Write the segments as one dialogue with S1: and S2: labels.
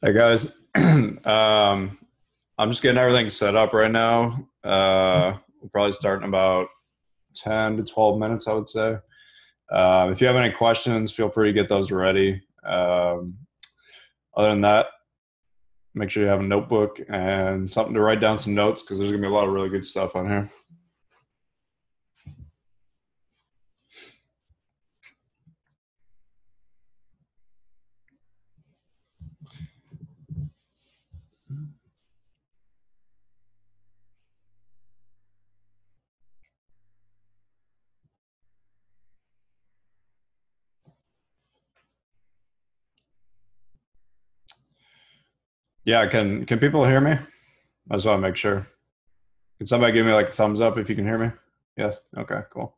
S1: Hey guys, I'm just getting everything set up right now. We'll probably start in about 10 to 12 minutes, I would say. If you have any questions, feel free to get those ready. Other than that, make sure you have a notebook and something to write down some notes because there's going to be a lot of really good stuff on here. Yeah, can people hear me? I just want to make sure. Can somebody give me like a thumbs up if you can hear me? Yes. Okay, cool.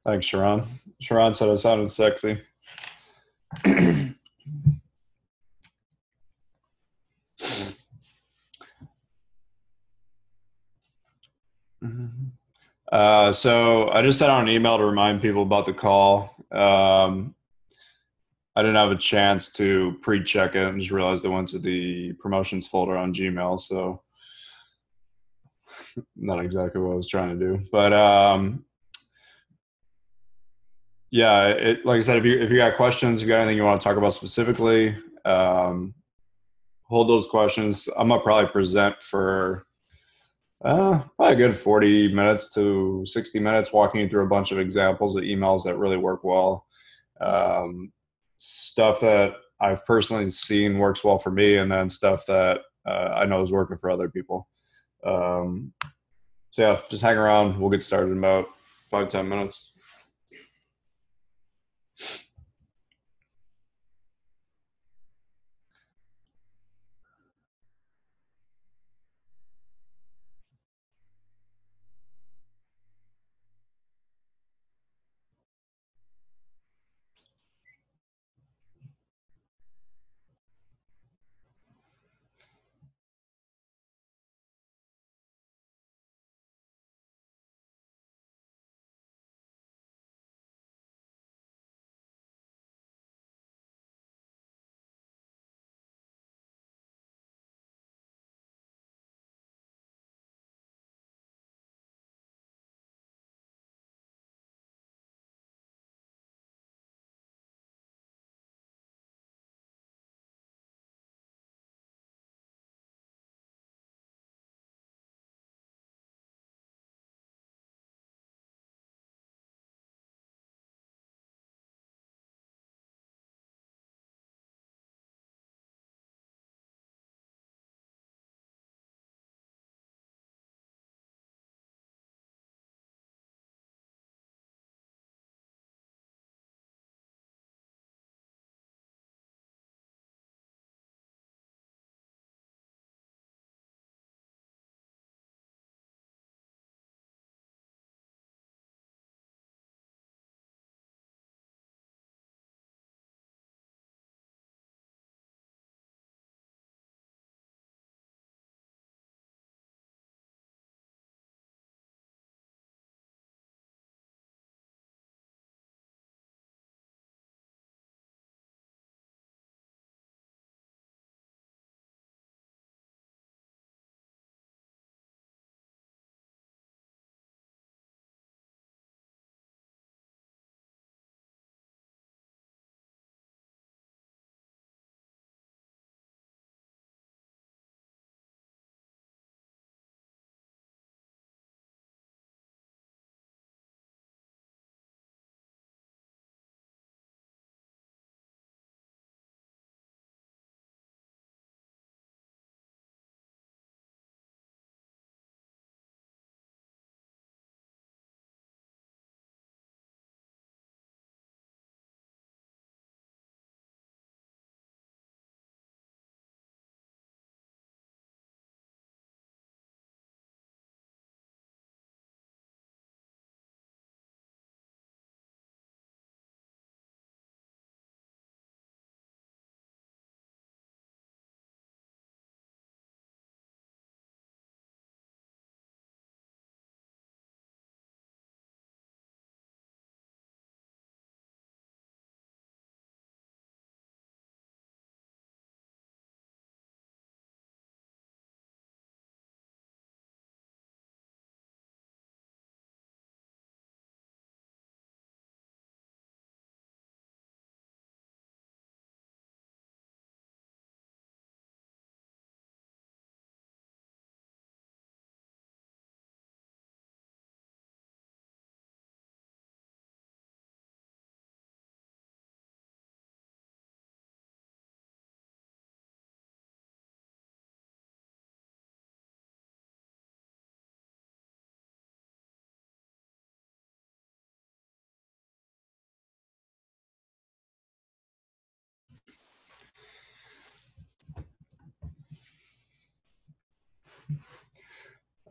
S1: Thanks, Sharon. Sharon said I sounded sexy. So I just sent out an email to remind people about the call. I didn't have a chance to pre-check it and just realized I went to the promotions folder on Gmail. So not exactly what I was trying to do, but yeah, like I said, if you got questions, if you got anything you want to talk about specifically, um, hold those questions. I'm gonna probably present for probably a good 40 minutes to 60 minutes, walking you through a bunch of examples of emails that really work well. Um, Stuff that I've personally seen works well for me, and then stuff that I know is working for other people. Um, so yeah, just hang around. We'll get started in about 5, 10 minutes.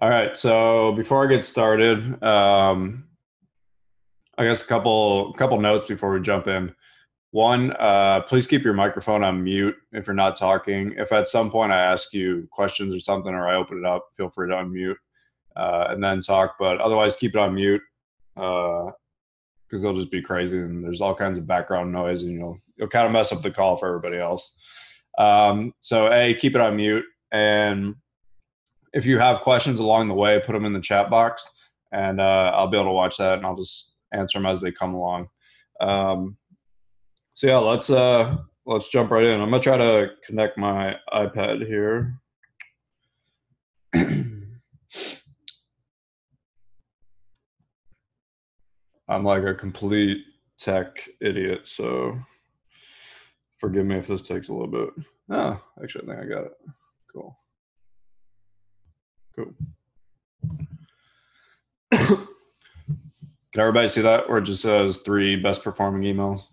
S1: All right. So before I get started, I guess a couple notes before we jump in. One, please keep your microphone on mute if you're not talking. If at some point I ask you questions or something, or I open it up, feel free to unmute and then talk. But otherwise, keep it on mute because they'll just be crazy and there's all kinds of background noise, and you'll kind of mess up the call for everybody else. So, keep it on mute, and if you have questions along the way, put them in the chat box, and I'll be able to watch that, and I'll just answer them as they come along. So yeah, let's jump right in. I'm gonna try to connect my iPad here. I'm like a complete tech idiot, so forgive me if this takes a little bit. Oh, actually, I think I got it. Cool. Cool. Can everybody see that? Where it just says 3 best performing emails?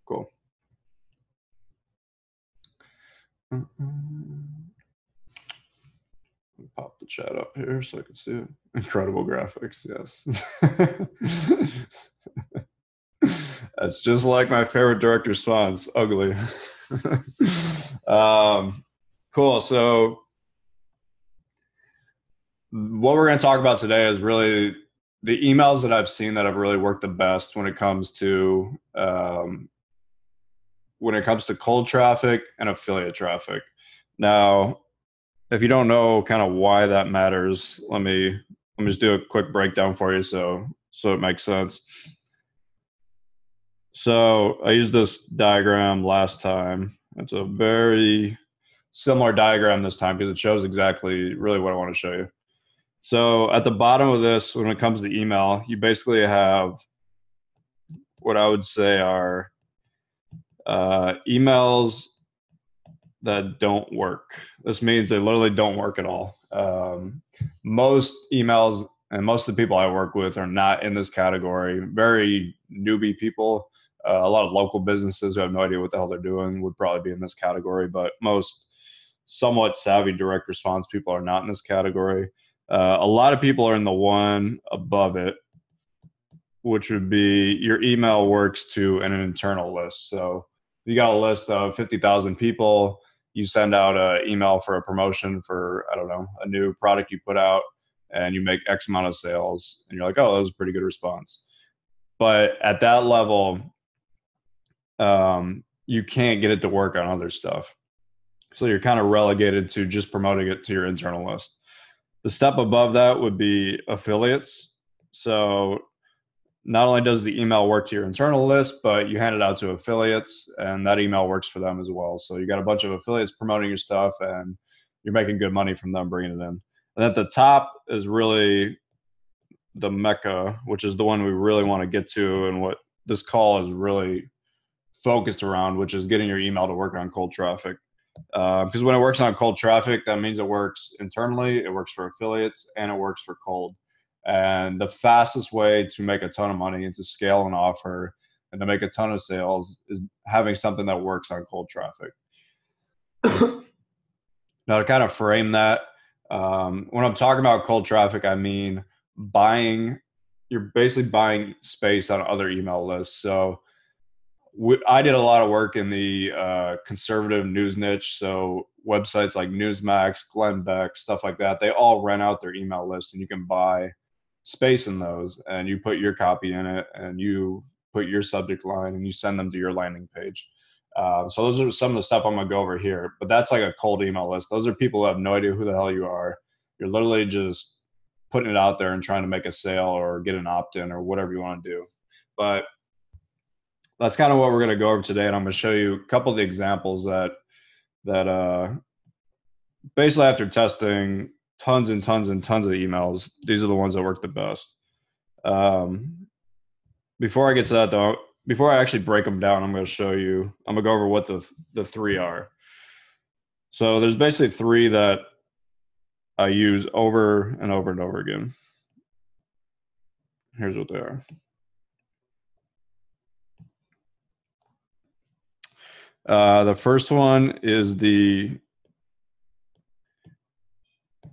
S1: Cool. Pop the chat up here so I can see it. Incredible graphics, yes. That's just like my favorite direct response. Ugly. Cool. So what we're going to talk about today is really the emails that I've seen that have really worked the best when it comes to cold traffic and affiliate traffic. Now, if you don't know kind of why that matters, let me just do a quick breakdown for you so it makes sense. So I used this diagram last time. It's a very similar diagram this time because it shows exactly really what I want to show you. So at the bottom of this, when it comes to email, you basically have what I would say are emails that don't work. This means they literally don't work at all. Most emails and most of the people I work with are not in this category. Very newbie people, a lot of local businesses who have no idea what the hell they're doing would probably be in this category, but most somewhat savvy direct response people are not in this category. A lot of people are in the one above it, which would be your email works to an internal list. So you got a list of 50,000 people, you send out an email for a promotion for, I don't know, a new product you put out, and you make X amount of sales, and you're like, oh, that was a pretty good response. But at that level, you can't get it to work on other stuff. So you're kind of relegated to just promoting it to your internal list. The step above that would be affiliates. So not only does the email work to your internal list, but you hand it out to affiliates, and that email works for them as well. So you got a bunch of affiliates promoting your stuff, and you're making good money from them bringing it in. And at the top is really the mecca, which is the one we really want to get to, and what this call is really focused around, which is getting your email to work on cold traffic. Because when it works on cold traffic, that means it works internally, it works for affiliates, and it works for cold. And the fastest way to make a ton of money and to scale an offer and to make a ton of sales is having something that works on cold traffic. Now, to kind of frame that, when I'm talking about cold traffic, I mean you're basically buying space on other email lists. So I did a lot of work in the conservative news niche. So websites like Newsmax, Glenn Beck, stuff like that, they all rent out their email list, and you can buy space in those, and you put your copy in it, and you put your subject line, and you send them to your landing page. So those are some of the stuff I'm going to go over here. But that's like a cold email list. Those are people who have no idea who the hell you are. You're literally just putting it out there and trying to make a sale or get an opt-in or whatever you want to do. But that's kind of what we're going to go over today, and I'm going to show you a couple of the examples that basically, after testing tons and tons and tons of emails, these are the ones that work the best. Before I get to that, though, before I actually break them down, I'm going to go over what the 3 are. So there's basically 3 that I use over and over and over again. Here's what they are. The first one is the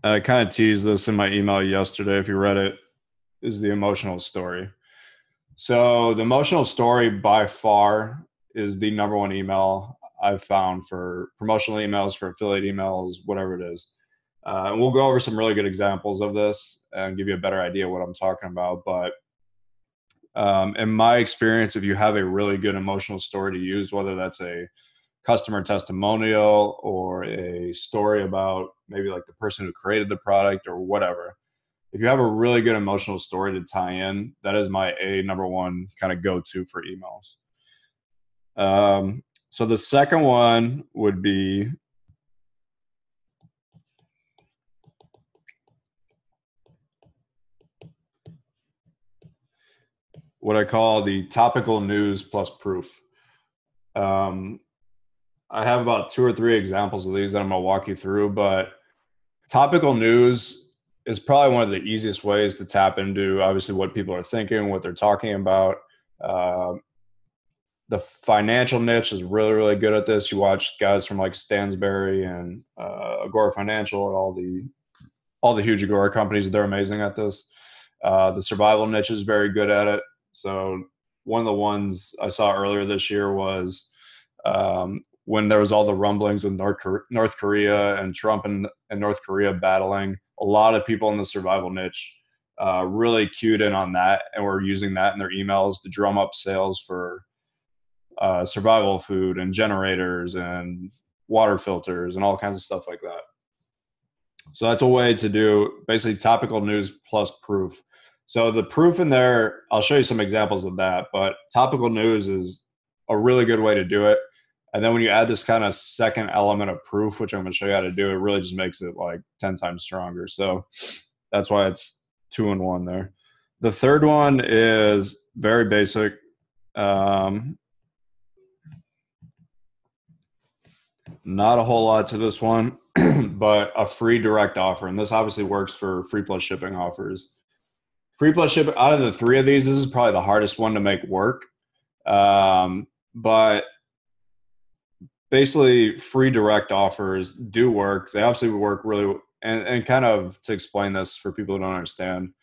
S1: I kind of teased this in my email yesterday. If you read it, is the emotional story. So the emotional story by far is the number one email I've found for promotional emails, for affiliate emails, whatever it is. And we'll go over some really good examples of this and give you a better idea what I'm talking about. But in my experience, if you have a really good emotional story to use, whether that's a customer testimonial or a story about maybe like the person who created the product or whatever, if you have a really good emotional story to tie in, that is my number one kind of go-to for emails. So the second one would be what I call the topical news plus proof. Um, I have about 2 or 3 examples of these that I'm going to walk you through, but topical news is probably one of the easiest ways to tap into obviously what people are thinking, what they're talking about. Uh, the financial niche is really, really good at this. You watch guys from like Stansberry and Agora Financial and all the huge Agora companies, they're amazing at this. The survival niche is very good at it. So one of the ones I saw earlier this year was when there was all the rumblings with North Korea and Trump and North Korea battling. A lot of people in the survival niche really cued in on that and were using that in their emails to drum up sales for survival food and generators and water filters and all kinds of stuff like that. So that's a way to do basically topical news plus proof. So the proof in there, I'll show you some examples of that, but topical news is a really good way to do it. And then when you add this kind of second element of proof, which I'm going to show you how to do, it really just makes it like 10 times stronger. So that's why it's 2-in-1 there. The third one is very basic. Not a whole lot to this one, but a free direct offer. And this obviously works for free plus shipping offers. Free plus shipping, out of the 3 of these, this is probably the hardest one to make work. But basically, free direct offers do work. They obviously work really, and kind of to explain this for people who don't understand,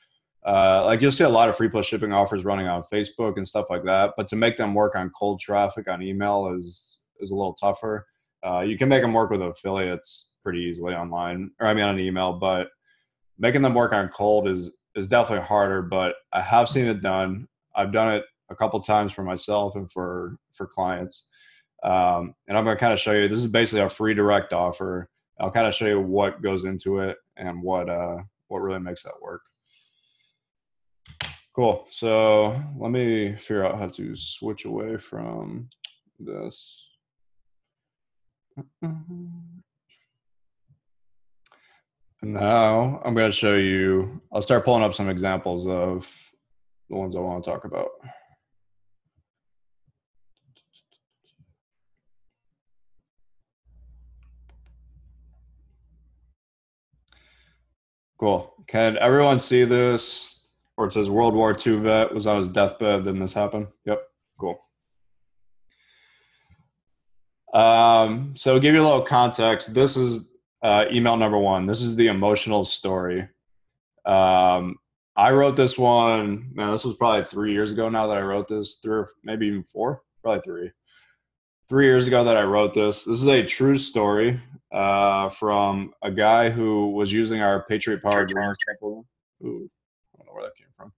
S1: like you'll see a lot of free plus shipping offers running on Facebook and stuff like that. But to make them work on cold traffic on email is a little tougher. You can make them work with affiliates pretty easily online, or I mean on an email, but making them work on cold is definitely harder. But I have seen it done. I've done it a couple times for myself and for clients. And I'm going to kind of show you, this is basically a free direct offer. I'll kind of show you what goes into it and what really makes that work. Cool. So let me figure out how to switch away from this. And now I'm going to show you, I'll start pulling up some examples of the ones I want to talk about. Cool. Can everyone see this? Or it says World War II vet was on his deathbed, then this happened? Yep. Cool. So to give you a little context, this is email number 1. This is the emotional story. I wrote this one, man, this was probably 3 years ago now that I wrote this, 3 or maybe even 4, probably 3. 3 years ago that I wrote this. This is a true story from a guy who was using our Patriot Power Green supplement. Ooh, I don't know where that came from.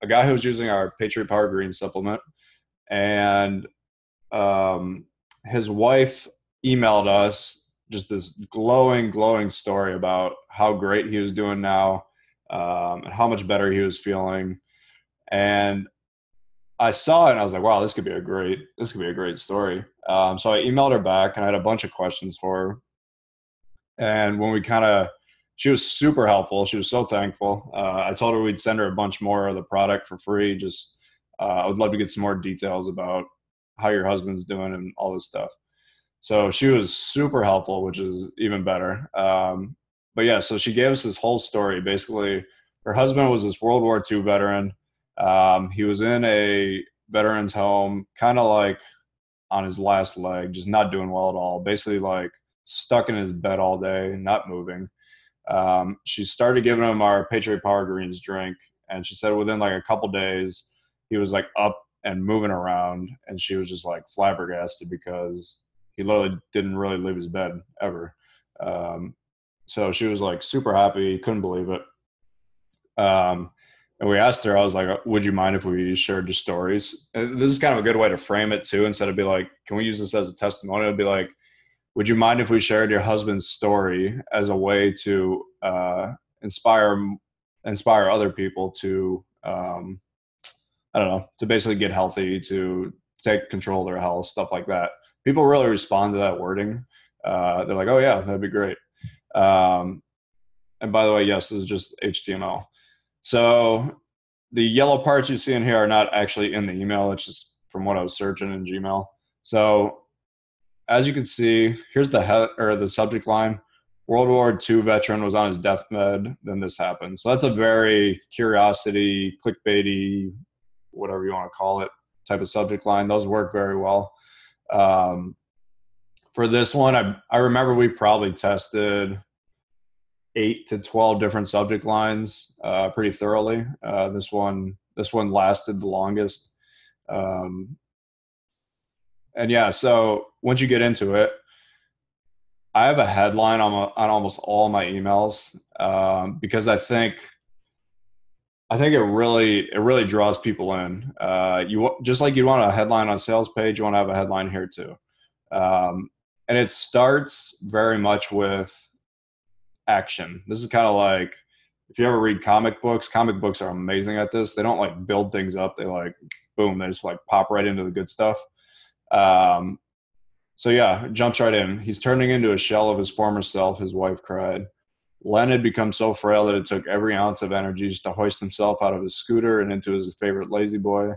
S1: A guy who was using our Patriot Power Green supplement, and his wife emailed us just this glowing story about how great he was doing now, and how much better he was feeling. And I saw it and I was like, wow, this could be a great story. So I emailed her back and I had a bunch of questions for her. And when she was super helpful. She was so thankful. I told her we'd send her a bunch more of the product for free. Just, I would love to get some more details about how your husband's doing and all this stuff. So she was super helpful, which is even better. But yeah, so she gave us this whole story. Basically, her husband was this World War II veteran. He was in a veteran's home, kind of like on his last leg, just not doing well at all. Basically, like stuck in his bed all day, not moving. She started giving him our Patriot Power Greens drink, and she said within like a couple days, he was like up and moving around, and she was just like flabbergasted because he literally didn't really leave his bed ever. Um, so she was like super happy, couldn't believe it. Um, and we asked her, I was like, would you mind if we shared your stories? And this is kind of a good way to frame it too. Instead of be like, can we use this as a testimonial? It'd be like, would you mind if we shared your husband's story as a way to inspire other people to I don't know, to basically get healthy, to take control of their health, stuff like that. People really respond to that wording. They're like, oh yeah, that'd be great. Um, and by the way, yes, this is just HTML. So the yellow parts you see in here are not actually in the email. It's just from what I was searching in Gmail. So as you can see, here's the head or the subject line. World War II veteran was on his deathbed. Then this happened. So that's a very curiosity, clickbaity, whatever you want to call it, type of subject line. Those work very well. For this one, I remember we probably tested 8 to 12 different subject lines pretty thoroughly. This one lasted the longest. And yeah, so once you get into it, I have a headline on almost all my emails because I think it really draws people in. You just like you want a headline on a sales page, you want to have a headline here too. And it starts very much with action. This is kind of like if you ever read comic books are amazing at this. They don't like build things up. They like, boom, they just like pop right into the good stuff. So yeah, it jumps right in. He's turning into a shell of his former self, his wife cried. Len had become so frail that it took every ounce of energy just to hoist himself out of his scooter and into his favorite lazy boy.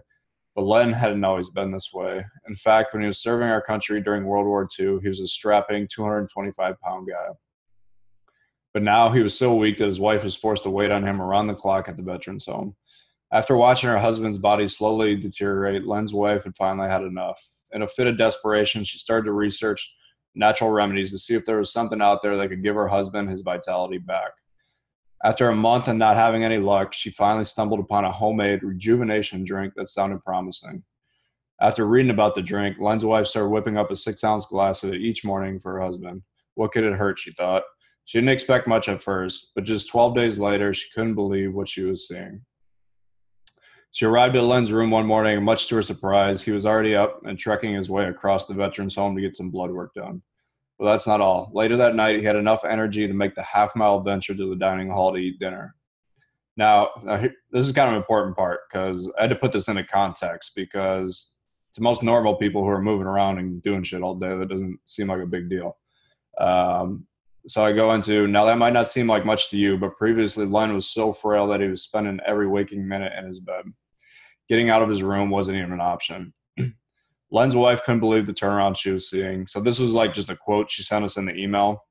S1: But Len hadn't always been this way. In fact, when he was serving our country during World War II, he was a strapping 225-pound guy. But now he was so weak that his wife was forced to wait on him around the clock at the veterans home. After watching her husband's body slowly deteriorate, Len's wife had finally had enough. In a fit of desperation, she started to research natural remedies to see if there was something out there that could give her husband his vitality back. After a month and not having any luck, she finally stumbled upon a homemade rejuvenation drink that sounded promising. After reading about the drink, Len's wife started whipping up a 6-ounce glass of it each morning for her husband. What could it hurt, she thought. She didn't expect much at first, but just 12 days later, she couldn't believe what she was seeing. She arrived at Len's room one morning, and much to her surprise, he was already up and trekking his way across the veteran's home to get some blood work done. But that's not all. Later that night, he had enough energy to make the half-mile venture to the dining hall to eat dinner. Now this is kind of an important part because I had to put this into context because to most normal people who are moving around and doing shit all day, that doesn't seem like a big deal. So I go into, now that might not seem like much to you, but previously Len was so frail that he was spending every waking minute in his bed. Getting out of his room wasn't even an option. Len's wife couldn't believe the turnaround she was seeing. So this was like just a quote she sent us in the email.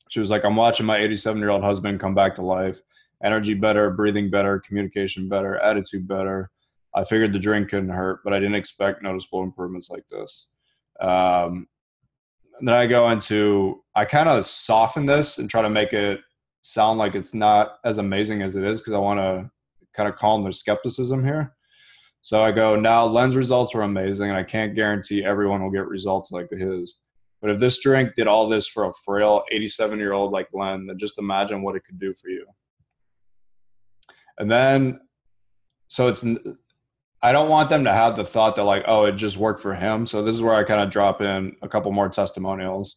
S1: She was like, I'm watching my 87-year-old husband come back to life. Energy better, breathing better, communication better, attitude better. I figured the drink couldn't hurt, but I didn't expect noticeable improvements like this. Then I go into, I kind of soften this and try to make it sound like it's not as amazing as it is because I want to kind of calm their skepticism here. So I go, now Len's results were amazing, and I can't guarantee everyone will get results like his. But if this drink did all this for a frail 87-year-old like Len, then just imagine what it could do for you. And then, so it's, I don't want them to have the thought that like, oh, it just worked for him. So this is where I kind of drop in a couple more testimonials.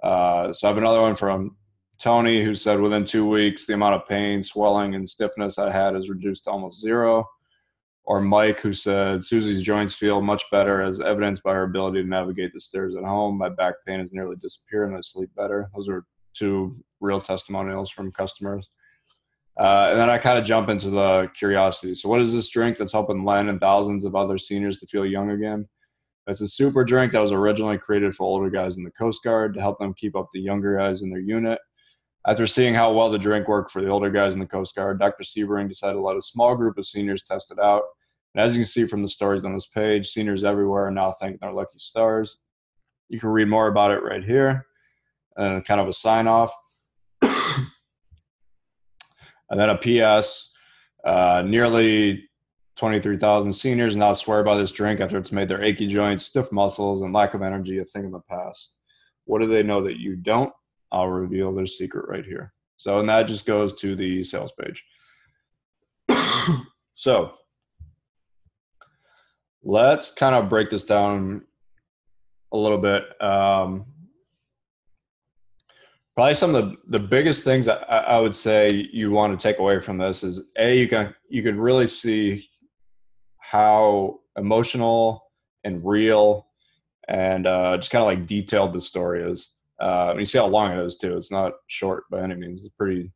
S1: So I have another one from Tony who said within 2 weeks, the amount of pain, swelling, and stiffness I had is reduced to almost zero. Or Mike, who said, Susie's joints feel much better as evidenced by her ability to navigate the stairs at home. My back pain has nearly disappeared and I sleep better. Those are 2 real testimonials from customers. And then I kind of jump into the curiosity. So what is this drink that's helping Len and thousands of other seniors to feel young again? It's a super drink that was originally created for older guys in the Coast Guard to help them keep up the younger guys in their unit. After seeing how well the drink worked for the older guys in the Coast Guard, Dr. Sebring decided to let a small group of seniors test it out. And as you can see from the stories on this page, seniors everywhere are now thanking their lucky stars. You can read more about it right here and kind of a sign off. And then a PS, nearly 23,000 seniors now swear by this drink after it's made their achy joints, stiff muscles, and lack of energy a thing of the past. What do they know that you don't? I'll reveal their secret right here. So, and that just goes to the sales page. So, let's kind of break this down a little bit. Probably some of the biggest things I would say you want to take away from this is you can really see how emotional and real and just kind of like detailed the story is. You see how long it is too. It's not short by any means. It's a pretty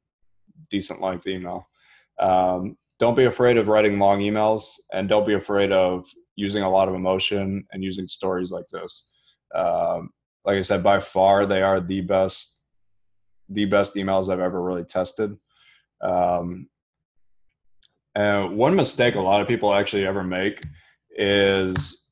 S1: decent length email. Don't be afraid of writing long emails, and don't be afraid of using a lot of emotion and using stories like this. Like I said, by far they are the best emails I've ever really tested. And one mistake a lot of people actually ever make is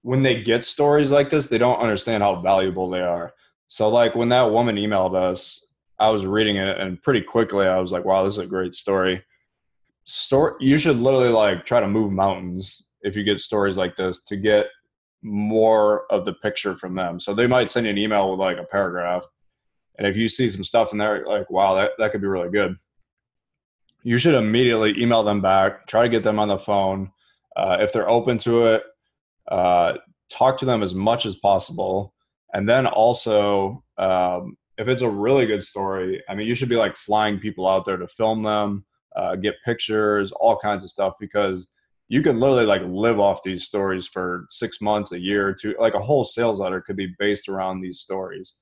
S1: when they get stories like this, they don't understand how valuable they are. So like when that woman emailed us, I was reading it and pretty quickly I was like, wow, this is a great story. You should literally like try to move mountains if you get stories like this to get more of the picture from them. So they might send you an email with like a paragraph. And if you see some stuff in there, like, wow, that could be really good. You should immediately email them back, try to get them on the phone. If they're open to it, talk to them as much as possible. And then also, if it's a really good story, I mean, you should be like flying people out there to film them, get pictures, all kinds of stuff, because you can literally like live off these stories for 6 months, a year or two. Like a whole sales letter could be based around these stories.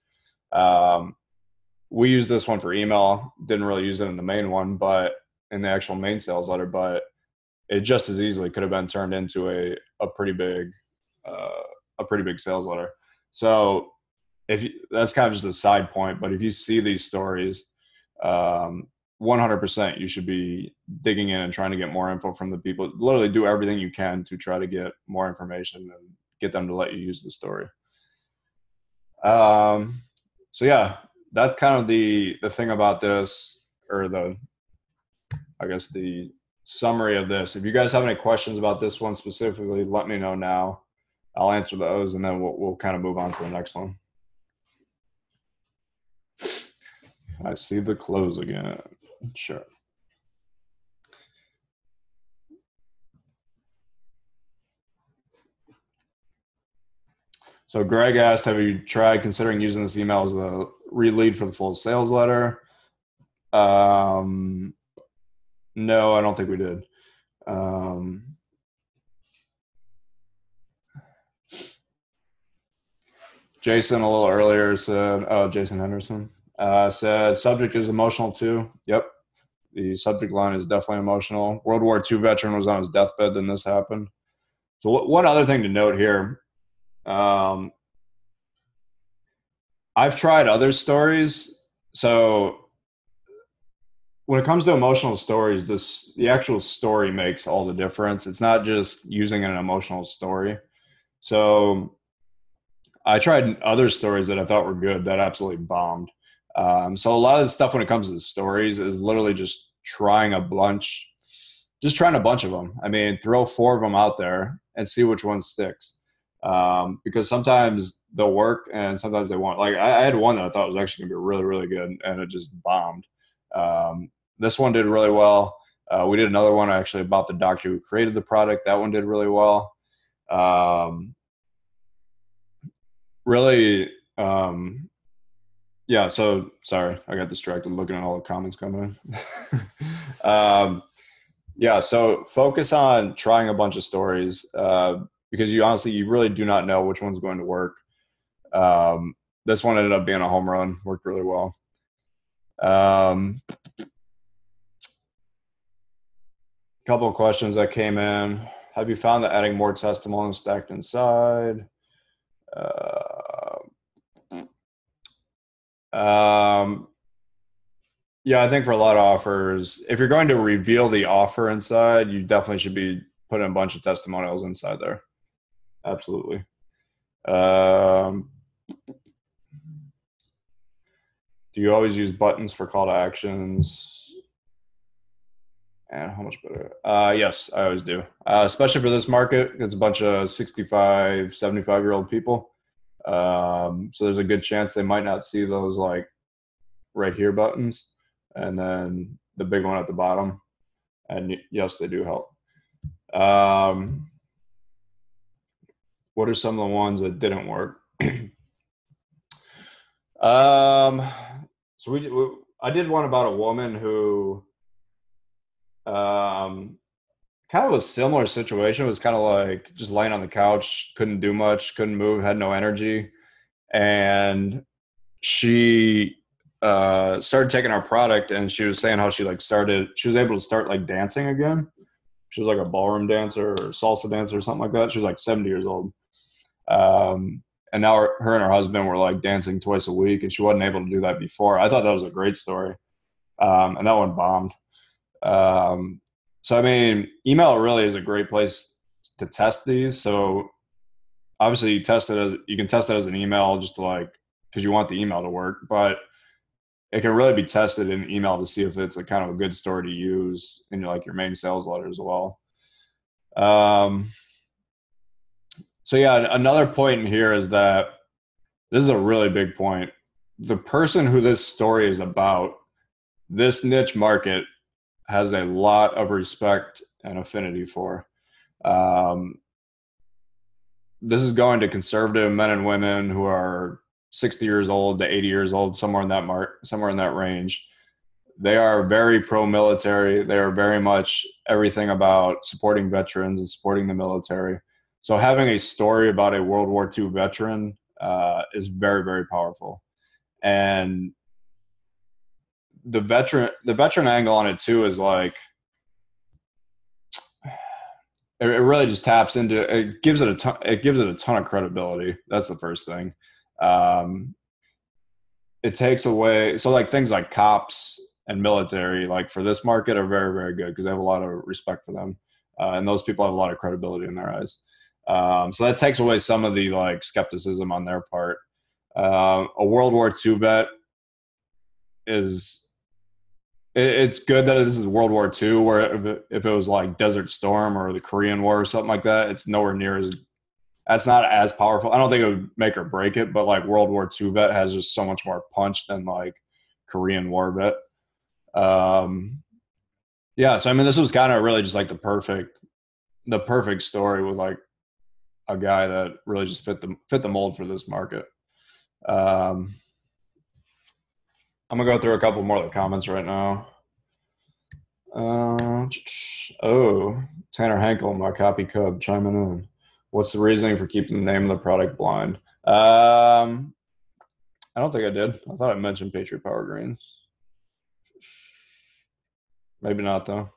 S1: We used this one for email, didn't really use it in the main one, but in the actual main sales letter, but it just as easily could have been turned into a pretty big sales letter. So that's kind of just a side point, but if you see these stories, 100% you should be digging in and trying to get more info from the people. Literally do everything you can to try to get more information and get them to let you use the story. So yeah, that's kind of the thing about this, or I guess the summary of this. If you guys have any questions about this one specifically, let me know now. I'll answer those, and then we'll kind of move on to the next one. I see the close again. Sure. So Greg asked, have you tried considering using this email as a re-lead for the full sales letter? No, I don't think we did. Jason a little earlier said, Jason Henderson said, subject is emotional too. Yep. The subject line is definitely emotional. World War II veteran was on his deathbed when this happened. So one other thing to note here, I've tried other stories. So when it comes to emotional stories, the actual story makes all the difference. It's not just using an emotional story. So I tried other stories that I thought were good that absolutely bombed. So a lot of the stuff when it comes to the stories is literally just trying a bunch of them. I mean, throw 4 of them out there and see which one sticks. Because sometimes they'll work and sometimes they won't. Like I had one that I thought was actually gonna be really, really good, and it just bombed. This one did really well. We did another one actually about the doctor who created the product. That one did really well. Really, yeah. So sorry, I got distracted looking at all the comments coming in. Yeah. So focus on trying a bunch of stories because you really do not know which one's going to work. This one ended up being a home run, worked really well. Couple of questions that came in. Have you found that adding more testimonials stacked inside? Yeah, I think for a lot of offers, if you're going to reveal the offer inside, you definitely should be putting a bunch of testimonials inside there. Absolutely. Do you always use buttons for call to actions? And how much better? Yes, I always do. Especially for this market. It's a bunch of 65, 75-year-old people. So there's a good chance they might not see those like right here buttons and then the big one at the bottom. And yes, they do help. Um, what are some of the ones that didn't work? um, I did one about a woman who um, kind of a similar situation. It was kind of like just laying on the couch, couldn't do much, couldn't move, had no energy. And she started taking our product, and she was saying how she was able to start like dancing again. She was like a ballroom dancer or salsa dancer or something like that. She was like 70 years old. And now her and her husband were like dancing twice a week, and she wasn't able to do that before. I thought that was a great story. And that one bombed. Um, so, I mean, email really is a great place to test these. So obviously you can test it as an email just to like, because you want the email to work, but it can really be tested in email to see if it's a kind of a good story to use in like your main sales letter as well. So yeah, another point in here is that this is a really big point. The person who this story is about, this niche market, has a lot of respect and affinity for. Um, this is going to conservative men and women who are 60 years old to 80 years old, somewhere in that range. They are very pro-military. They are very much everything about supporting veterans and supporting the military. So having a story about a World War II veteran is very, very powerful. And the veteran angle on it too is like, it really just taps into it, gives it a ton of credibility. That's the first thing. It takes away, so like things like cops and military, like for this market, are very, very good because they have a lot of respect for them, and those people have a lot of credibility in their eyes. So that takes away some of the like skepticism on their part. A World War II vet is, it's good that this is World War II, where if it was like Desert Storm or the Korean War or something like that, it's nowhere near as, that's not as powerful. I don't think it would make or break it, but like World War II vet has just so much more punch than like Korean War vet. Yeah, so I mean, this was kind of really just like the perfect story with like a guy that really just fit the mold for this market. I'm gonna go through a couple more of the comments right now. Oh, Tanner Hankel, my copy cub, chiming in. What's the reasoning for keeping the name of the product blind? I don't think I did. I thought I mentioned Patriot Power Greens. Maybe not though.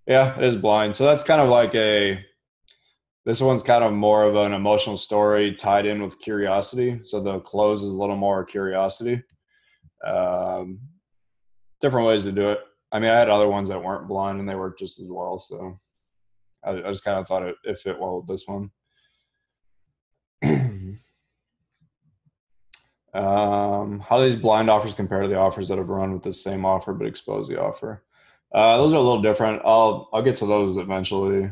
S1: Yeah, it is blind. So that's kind of like this one's kind of more of an emotional story tied in with curiosity. So the close is a little more curiosity. Um, Different ways to do it. I mean, I had other ones that weren't blind and they worked just as well. So I just kind of thought it fit well with this one. How do these blind offers compare to the offers that have run with the same offer but expose the offer? Those are a little different. I'll get to those eventually,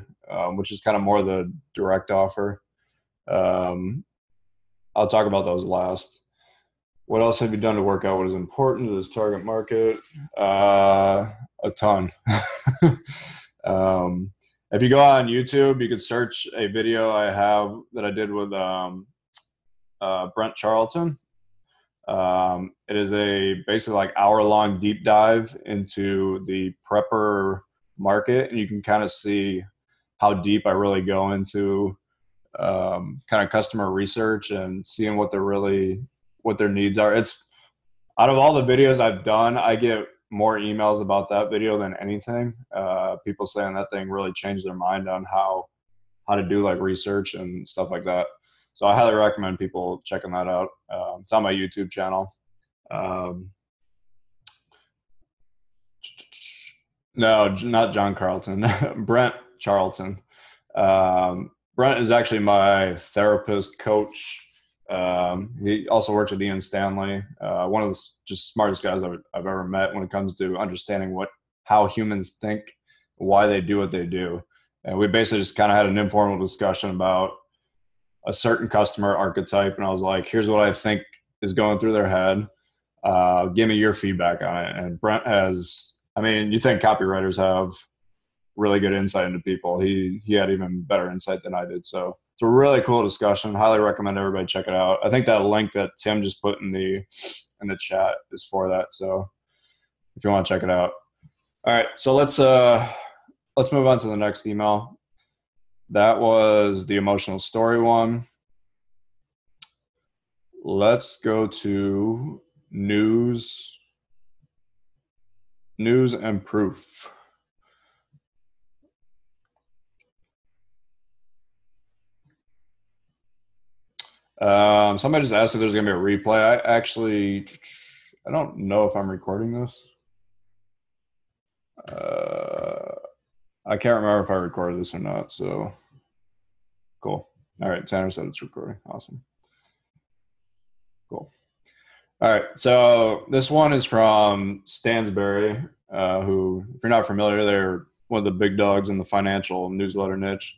S1: which is kind of more the direct offer. Um, I'll talk about those last. What else have you done to work out what is important to this target market? A ton. If you go on YouTube, you could search a video I have that I did with Brent Charlton. It is a basically like hour-long deep dive into the prepper market, and you can kind of see how deep I really go into kind of customer research and seeing what their needs are. It's, out of all the videos I've done, I get more emails about that video than anything. People saying that thing really changed their mind on how to do like research and stuff like that. So I highly recommend people checking that out. It's on my YouTube channel. No, not John Carlton. Brent Charlton. Brent is actually my therapist coach. He also works with Ian Stanley, one of the just smartest guys I've ever met when it comes to understanding how humans think, why they do what they do. And we basically just kind of had an informal discussion about a certain customer archetype. And I was like, here's what I think is going through their head. Give me your feedback on it. And Brent has, I mean, you think copywriters have really good insight into people. He had even better insight than I did. So it's a really cool discussion. Highly recommend everybody check it out. I think that link that Tim just put in the chat is for that. So if you want to check it out. All right. So let's move on to the next email. That was the emotional story one. Let's go to news and proof. Somebody just asked if there's going to be a replay. I don't know if I'm recording this. I can't remember if I recorded this or not. So cool. All right. Tanner said it's recording. Awesome. Cool. All right. So this one is from Stansberry, who, if you're not familiar, they're one of the big dogs in the financial newsletter niche.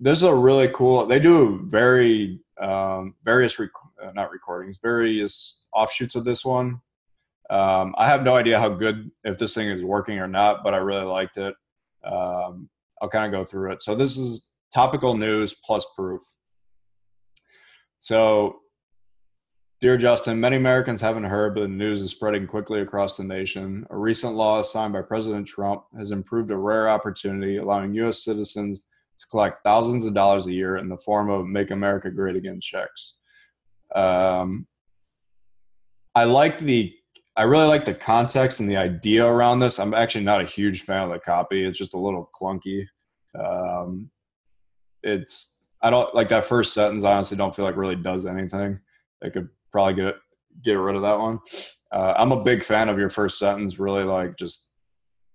S1: This is a really cool, they do various offshoots of this one. I have no idea how good, if this thing is working or not, but I really liked it. I'll kind of go through it. So this is topical news plus proof. So, dear Justin, many Americans haven't heard, but the news is spreading quickly across the nation. A recent law signed by President Trump has improved a rare opportunity, allowing U.S. citizens to collect thousands of dollars a year in the form of Make America Great Again checks. I really like the context and the idea around this. I'm actually not a huge fan of the copy. It's just a little clunky. I don't like that first sentence. I honestly don't feel like really does anything. They could probably get rid of that one. I'm a big fan of your first sentence, really like just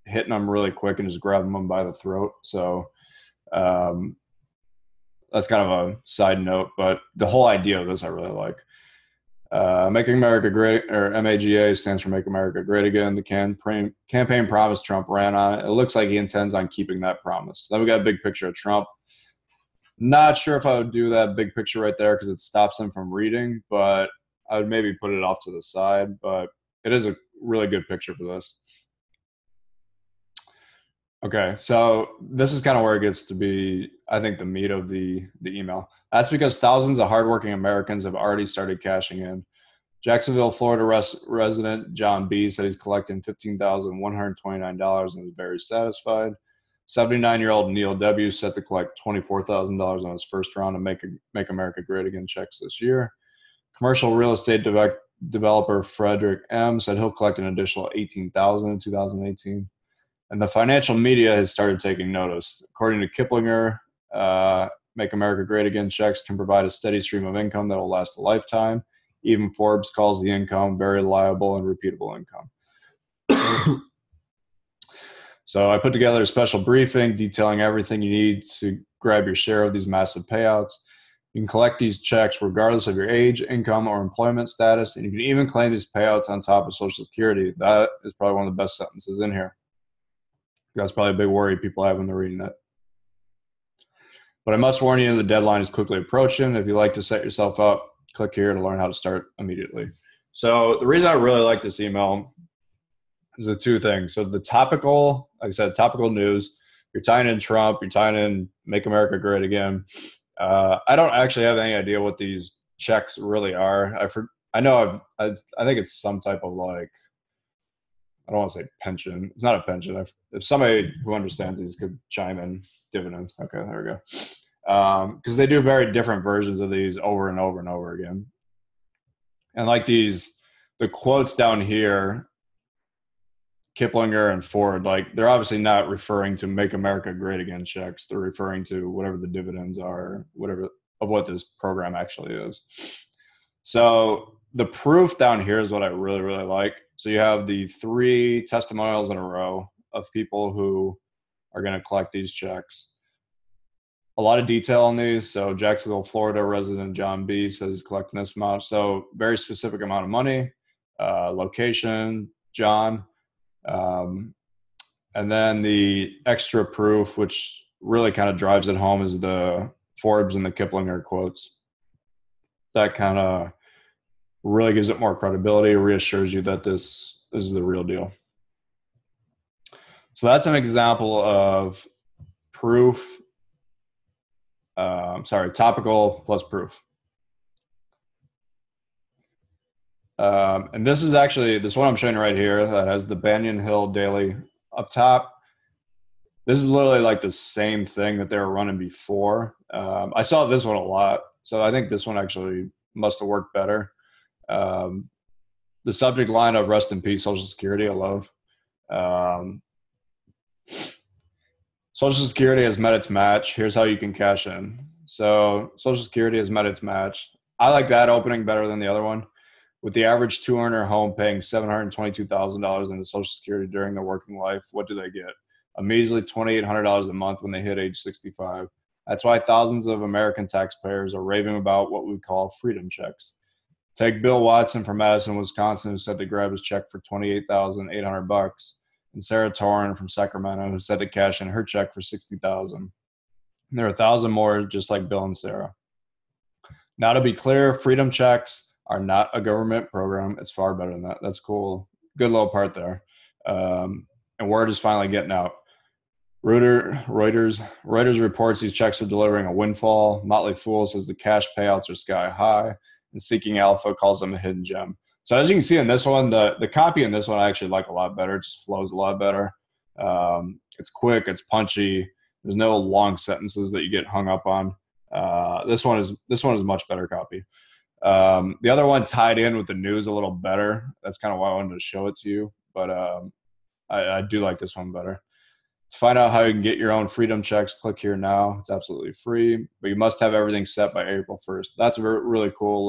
S1: hitting them really quick and just grabbing them by the throat. So that's kind of a side note, but the whole idea of this I really like. Making America Great, or MAGA, stands for Make America Great Again. The campaign promise Trump ran on. It looks like he intends on keeping that promise. Then we got a big picture of Trump. Not sure if I would do that big picture right there because it stops him from reading, but I would maybe put it off to the side. But it is a really good picture for this. Okay, so this is kind of where it gets to be, I think, the meat of the email. That's because thousands of hardworking Americans have already started cashing in. Jacksonville, Florida resident John B. said he's collecting $15,129 and is very satisfied. 79-year-old Neil W. set to collect $24,000 on his first round of Make America Great Again checks this year. Commercial real estate developer Frederick M. said he'll collect an additional $18,000 in 2018. And the financial media has started taking notice. According to Kiplinger, Make America Great Again checks can provide a steady stream of income that will last a lifetime. Even Forbes calls the income very reliable and repeatable income. So I put together a special briefing detailing everything you need to grab your share of these massive payouts. You can collect these checks regardless of your age, income, or employment status, and you can even claim these payouts on top of Social Security. That is probably one of the best sentences in here. That's probably a big worry people have when they're reading it. But I must warn you, the deadline is quickly approaching. If you like to set yourself up, click here to learn how to start immediately. So the reason I really like this email is the two things. So the topical, like I said, topical news, you're tying in Trump, you're tying in Make America Great Again. I don't actually have any idea what these checks really are. I think it's some type of like, I don't want to say pension. It's not a pension. If somebody who understands these could chime in, dividends. Okay, there we go. Because they do very different versions of these over and over and over again. And like the quotes down here, Kiplinger and Ford, like they're obviously not referring to Make America Great Again checks. They're referring to whatever the dividends are, whatever of what this program actually is. So the proof down here is what I really, really like. So you have the 3 testimonials in a row of people who are going to collect these checks. A lot of detail on these. So Jacksonville, Florida resident John B. says he's collecting this amount. So very specific amount of money, location, John. Um, and then the extra proof, which really kind of drives it home, is the Forbes and the Kiplinger quotes. That kind of really gives it more credibility, reassures you that this is the real deal. So that's an example of proof. Topical plus proof. And this is actually this one I'm showing right here that has the Banyan Hill Daily up top. This is literally like the same thing that they were running before. I saw this one a lot, so I think this one actually must have worked better. The subject line of "Rest in Peace, Social Security," I love. Social Security has met its match. Here's how you can cash in. So Social Security has met its match. I like that opening better than the other one. With the average two-earner home paying $722,000 into Social Security during their working life, what do they get? A measly $2,800 a month when they hit age 65. That's why thousands of American taxpayers are raving about what we call freedom checks. Take Bill Watson from Madison, Wisconsin, who said to grab his check for $28,800, and Sarah Torrin from Sacramento, who said to cash in her check for $60,000. There are 1,000 more just like Bill and Sarah. Now, to be clear, freedom checks are not a government program. It's far better than that. That's cool. Good little part there. And word is finally getting out. Reuters reports these checks are delivering a windfall. Motley Fool says the cash payouts are sky high, and Seeking Alpha calls them a hidden gem. So as you can see in this one, the copy in this one I actually like a lot better. It just flows a lot better. It's quick. It's punchy. There's no long sentences that you get hung up on. This one is much better copy. The other one tied in with the news a little better. That's kind of why I wanted to show it to you. But I do like this one better. To find out how you can get your own freedom checks, click here now. It's absolutely free, but you must have everything set by April 1st. That's a really cool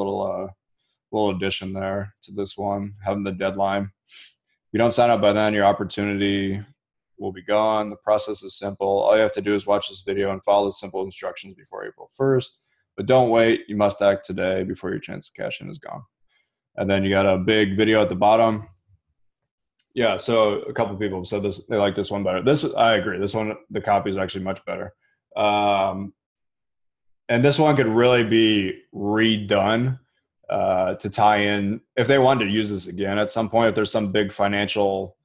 S1: little addition there to this one, having the deadline. If you don't sign up by then, your opportunity will be gone. The process is simple. All you have to do is watch this video and follow the simple instructions before April 1st. But don't wait. You must act today before your chance to cash in is gone. And then you got a big video at the bottom. Yeah, so a couple of people have said this. They like this one better. I agree. This one, the copy is actually much better. And this one could really be redone to tie in. If they wanted to use this again at some point, if there's some big financial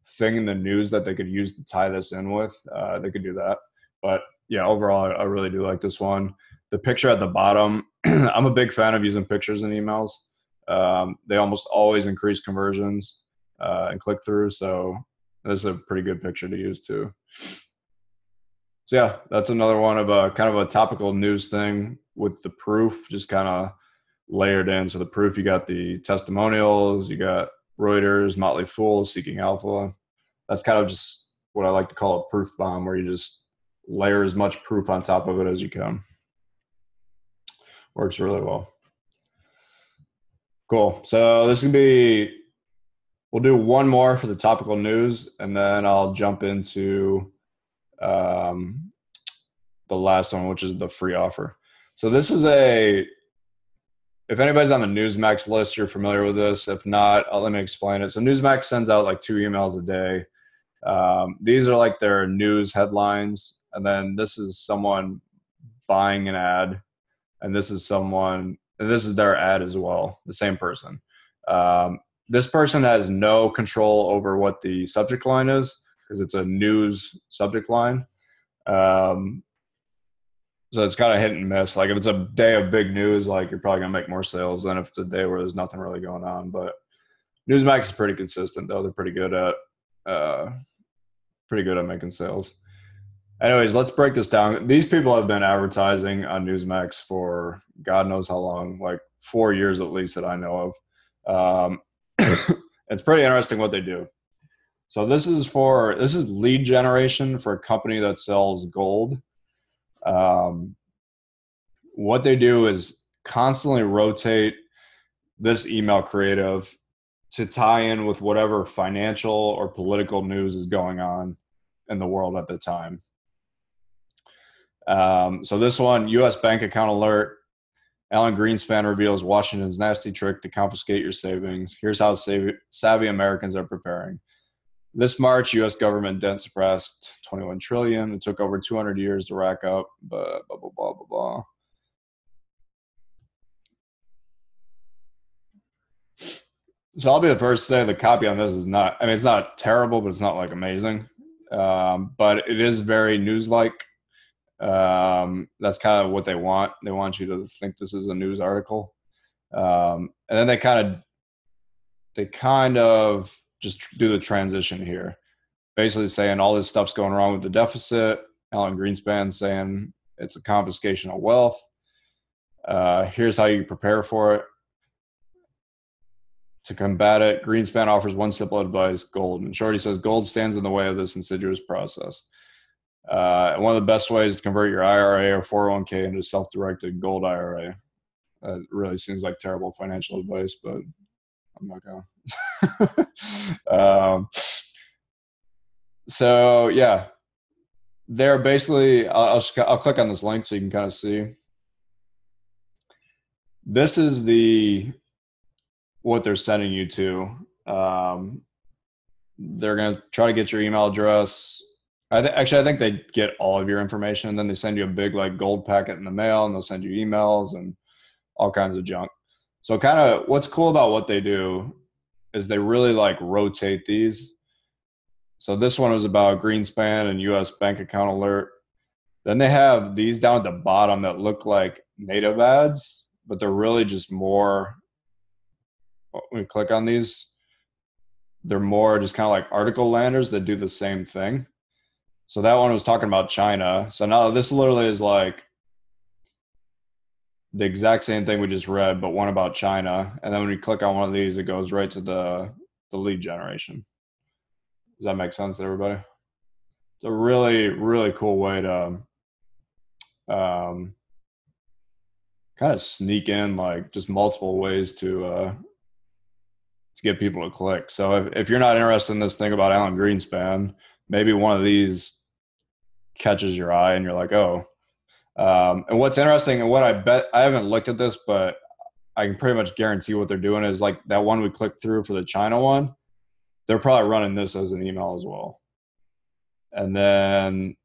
S1: thing in the news that they could use to tie this in with, they could do that. But yeah, overall, I really do like this one. The picture at the bottom, I'm a big fan of using pictures in emails. They almost always increase conversions and click through. So this is a pretty good picture to use too. So yeah, that's another one of a kind of a topical news thing with the proof just kind of layered in. So the proof, you got the testimonials, you got Reuters, Motley Fool, Seeking Alpha. That's kind of just what I like to call a proof bomb, where you just layer as much proof on top of it as you can. Works really well. Cool. So this can be, we'll do one more for the topical news, and then I'll jump into the last one, which is the free offer. So this is if anybody's on the Newsmax list, you're familiar with this. If not, let me explain it. So Newsmax sends out like 2 emails a day. These are like their news headlines. And then this is someone buying an ad. And this is their ad as well, the same person. This person has no control over what the subject line is because it's a news subject line. So it's kind of hit and miss. Like if it's a day of big news, like you're probably gonna make more sales than if it's a day where there's nothing really going on. But Newsmax is pretty consistent, though. They're pretty good at making sales. Anyways, let's break this down. These people have been advertising on Newsmax for God knows how long, like 4 years at least that I know of. It's pretty interesting what they do. So this is lead generation for a company that sells gold. What they do is constantly rotate this email creative to tie in with whatever financial or political news is going on in the world at the time. So this one, U.S. bank account alert. Alan Greenspan reveals Washington's nasty trick to confiscate your savings. Here's how savvy Americans are preparing. This March, U.S. government debt surpassed 21 trillion. It took over 200 years to rack up, but blah, blah, blah, blah, blah. So I'll be the first to say the copy on this is not, I mean, it's not terrible, but it's not like amazing. But it is very news-like. That's kind of what they want. They want you to think this is a news article. And then they kind of just do the transition here, basically saying all this stuff's going wrong with the deficit. Alan Greenspan saying it's a confiscation of wealth. Here's how you prepare for it. To combat it, Greenspan offers one simple advice: gold. In short, he says gold stands in the way of this insidious process. One of the best ways to convert your IRA or 401k into a self-directed gold IRA. It really seems like terrible financial advice, but I'm not going to. So, yeah, they're basically, I'll click on this link so you can kind of see. This is what they're sending you to. They're going to try to get your email address. I think they get all of your information, and then they send you a big like gold packet in the mail, and they'll send you emails and all kinds of junk. So kind of what's cool about what they do is they really like rotate these. So this one was about Greenspan and U.S. bank account alert. Then they have these down at the bottom that look like native ads, but they're really just more, when we click on these, they're more just kind of like article landers that do the same thing. So that one was talking about China. So now this literally is like the exact same thing we just read, but one about China. And then when you click on one of these, it goes right to the lead generation. Does that make sense to everybody? It's a really, really cool way to kind of sneak in like just multiple ways to get people to click. So if you're not interested in this thing about Alan Greenspan, maybe one of these catches your eye and you're like, oh. And what's interesting, and what I bet, I haven't looked at this, but I can pretty much guarantee what they're doing is like that one we clicked through for the China one, they're probably running this as an email as well. And then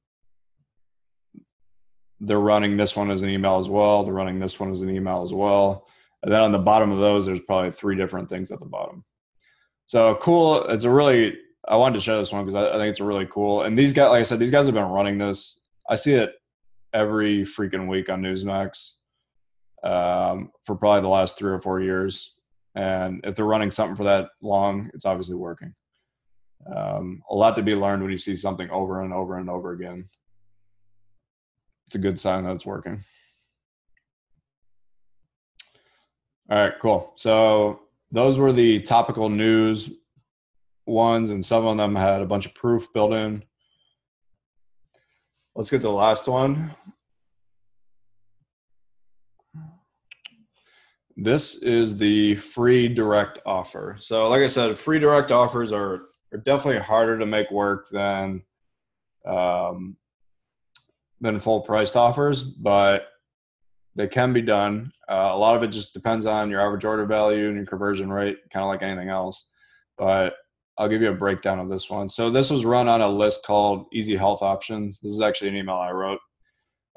S1: they're running this one as an email as well. They're running this one as an email as well. And then on the bottom of those, there's probably 3 different things at the bottom. So cool. It's a really, I wanted to show this one because I think it's a really cool. And these guys, like I said, these guys have been running this. I see it every freaking week on Newsmax for probably the last 3 or 4 years. And if they're running something for that long, it's obviously working. A lot to be learned when you see something over and over and over again. It's a good sign that it's working. All right, cool. So those were the topical news ones, and some of them had a bunch of proof built in. Let's get to the last one. This is the free direct offer. So like I said, free direct offers are definitely harder to make work than full priced offers, but they can be done. A lot of it just depends on your average order value and your conversion rate, kind of like anything else. But I'll give you a breakdown of this one. So this was run on a list called Easy Health Options. This is actually an email I wrote.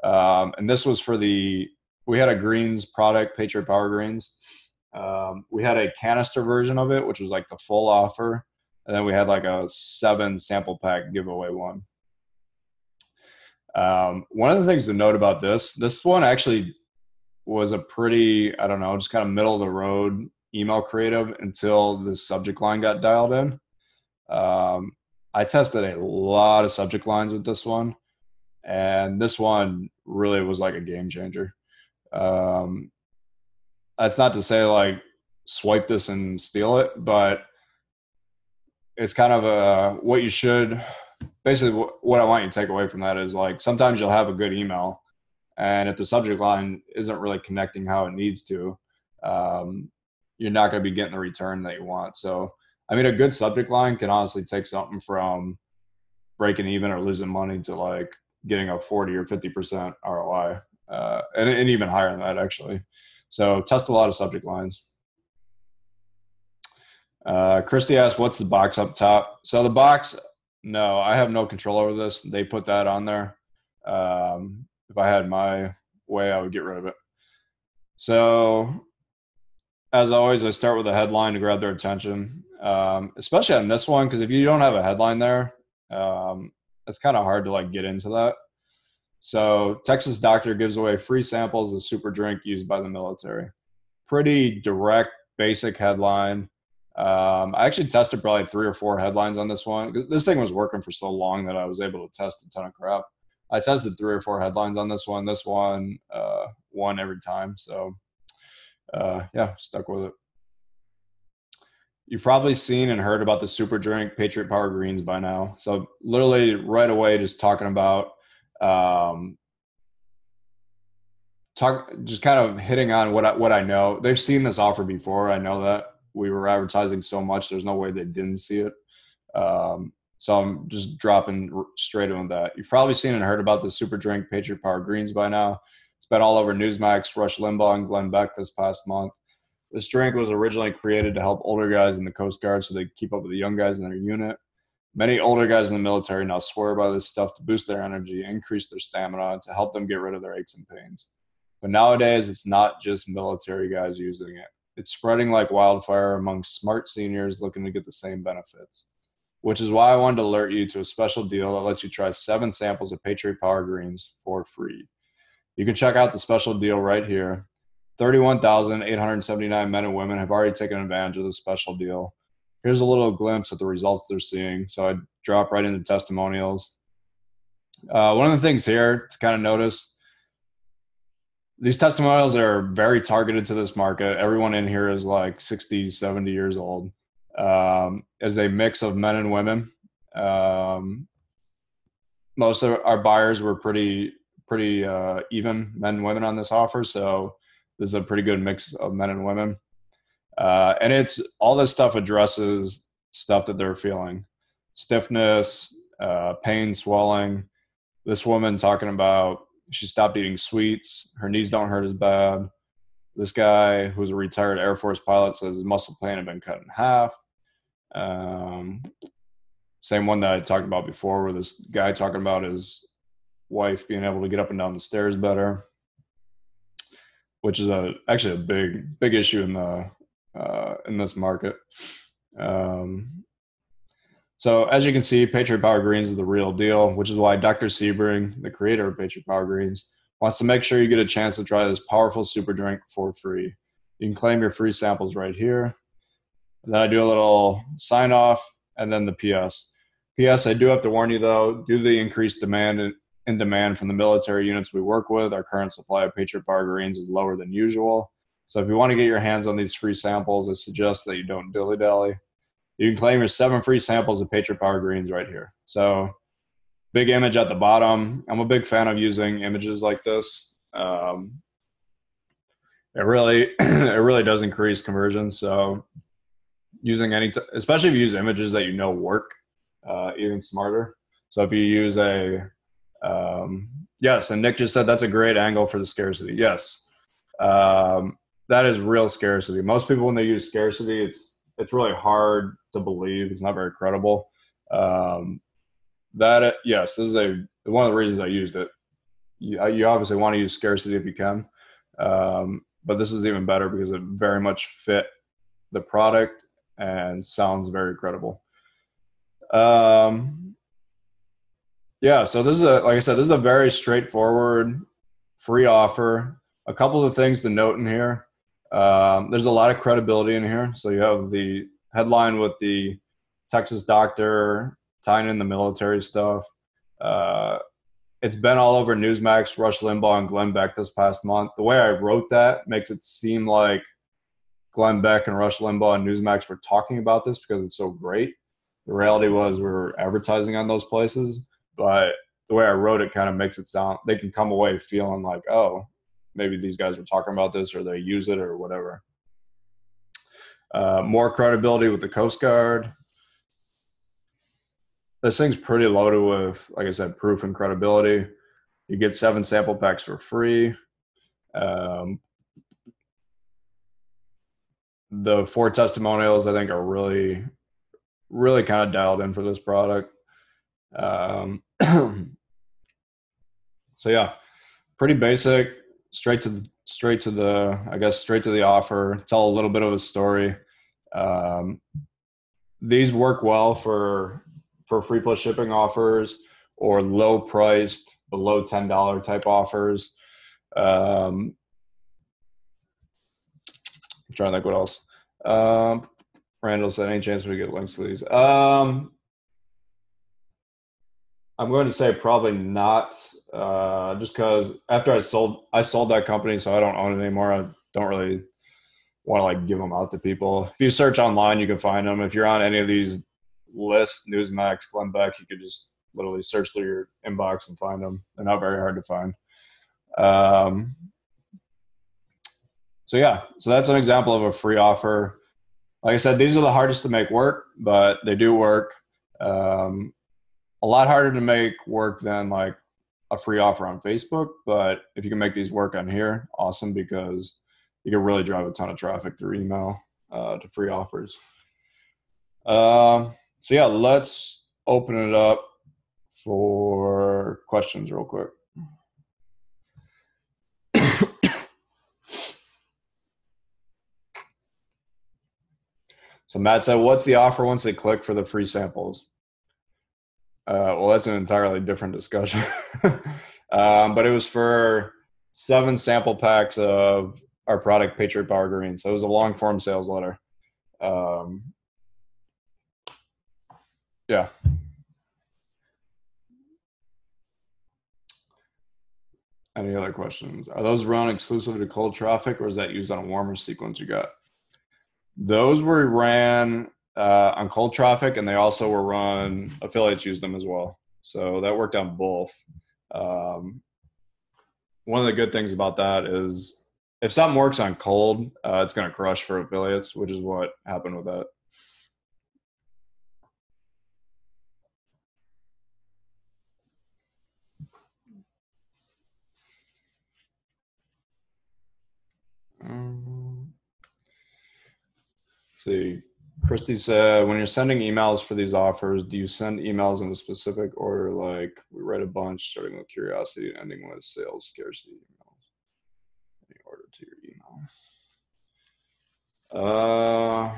S1: And this was for we had a greens product, Patriot Power Greens. We had a canister version of it, which was like the full offer. And then we had like a 7 sample pack giveaway one. One of the things to note about this one actually was a pretty, I don't know, just kind of middle of the road email creative until the subject line got dialed in. I tested a lot of subject lines with this one, and this one really was like a game changer. That's not to say like swipe this and steal it, but it's kind of what you should, basically what I want you to take away from that is like sometimes you'll have a good email, and if the subject line isn't really connecting how it needs to, you're not going to be getting the return that you want. So, I mean, a good subject line can honestly take something from breaking even or losing money to like getting a 40 or 50% ROI, and even higher than that, actually. So test a lot of subject lines. Christy asked, what's the box up top? So the box, no, I have no control over this. They put that on there. If I had my way, I would get rid of it. So as always, I start with a headline to grab their attention, especially on this one, because if you don't have a headline there, it's kind of hard to like get into that. So Texas doctor gives away free samples of super drink used by the military. Pretty direct, basic headline. I actually tested probably 3 or 4 headlines on this one. This thing was working for so long that I was able to test a ton of crap. I tested 3 or 4 headlines on this one. This one won every time. So yeah, stuck with it. You've probably seen and heard about the super drink Patriot Power Greens by now. So literally right away, just talking about um, just kind of hitting on what I know. They've seen this offer before. I know that we were advertising so much. There's no way they didn't see it. So I'm just dropping straight on that. You've probably seen and heard about the super drink Patriot Power Greens by now. It's been all over Newsmax, Rush Limbaugh, and Glenn Beck this past month. This drink was originally created to help older guys in the Coast Guard so they keep up with the young guys in their unit. Many older guys in the military now swear by this stuff to boost their energy, increase their stamina, to help them get rid of their aches and pains. But nowadays, it's not just military guys using it. It's spreading like wildfire among smart seniors looking to get the same benefits, which is why I wanted to alert you to a special deal that lets you try 7 samples of Patriot Power Greens for free. You can check out the special deal right here. 31,879 men and women have already taken advantage of this special deal. Here's a little glimpse at the results they're seeing. So I drop right into testimonials. One of the things here to kind of notice, these testimonials are very targeted to this market. Everyone in here is like 60, 70 years old. As a mix of men and women. Most of our buyers were pretty even men and women on this offer. So this is a pretty good mix of men and women. And it's all this stuff addresses stuff that they're feeling: stiffness, pain, swelling. This woman talking about she stopped eating sweets. Her knees don't hurt as bad. This guy, who's a retired Air Force pilot, says his muscle pain had been cut in half. Same one that I talked about before, where this guy talking about his wife being able to get up and down the stairs better, which is actually a big issue in this market. So as you can see, Patriot Power Greens is the real deal, which is why Dr. Sebring, the creator of Patriot Power Greens, wants to make sure you get a chance to try this powerful super drink for free. You can claim your free samples right here. And then I do a little sign off and then the PS. PS, I do have to warn you though, due to the increased demand from the military units we work with, our current supply of Patriot Power Greens is lower than usual. So if you want to get your hands on these free samples, I suggest that you don't dilly-dally. You can claim your 7 free samples of Patriot Power Greens right here. So big image at the bottom. I'm a big fan of using images like this. It really does increase conversion. So using especially if you use images that you know work, even smarter. So if you use yes, and Nick just said that's a great angle for the scarcity. Yes, that is real scarcity. Most people, when they use scarcity, it's really hard to believe. It's not very credible. Yes, this is one of the reasons I used it. You obviously want to use scarcity if you can, but this is even better because it very much fit the product and sounds very credible. Yeah, so this is like I said, this is a very straightforward free offer. A couple of things to note in here. There's a lot of credibility in here. So you have the headline with the Texas doctor tying in the military stuff. It's been all over Newsmax, Rush Limbaugh, and Glenn Beck this past month. The way I wrote that makes it seem like Glenn Beck and Rush Limbaugh and Newsmax were talking about this because it's so great. The reality was we were advertising on those places, but the way I wrote it kind of makes it sound, they can come away feeling like, oh, maybe these guys were talking about this or they use it or whatever. More credibility with the Coast Guard. This thing's pretty loaded with, like I said, proof and credibility. You get 7 sample packs for free. The 4 testimonials I think are really, really kind of dialed in for this product. So yeah, pretty basic, straight to the offer. Tell a little bit of a story. Um, these work well for free plus shipping offers or low priced, below $10 type offers. I'm trying to think what else. Randall said, any chance we get links to these? I'm going to say probably not, just because after I sold that company, so I don't own it anymore. I don't really want to like give them out to people. If you search online, you can find them. If you're on any of these lists, Newsmax, Glenn Beck, you could just literally search through your inbox and find them. They're not very hard to find. So yeah, so that's an example of a free offer. Like I said, these are the hardest to make work, but they do work. A lot harder to make work than like a free offer on Facebook. But if you can make these work on here, awesome, because you can really drive a ton of traffic through email to free offers. So yeah, let's open it up for questions real quick. So Matt said, what's the offer once they click for the free samples? Well, that's an entirely different discussion. But it was for 7 sample packs of our product, Patriot Power Green. So it was a long form sales letter. Yeah. Any other questions? Are those run exclusively to cold traffic, or is that used on a warmer sequence you got? Those were ran on cold traffic, and they also were run, affiliates used them as well. So that worked on both. One of the good things about that is if something works on cold, it's going to crush for affiliates, which is what happened with that. See, Christy said, when you're sending emails for these offers, do you send emails in a specific order? Like we write a bunch, starting with curiosity and ending with sales scarcity emails. Any order to your email?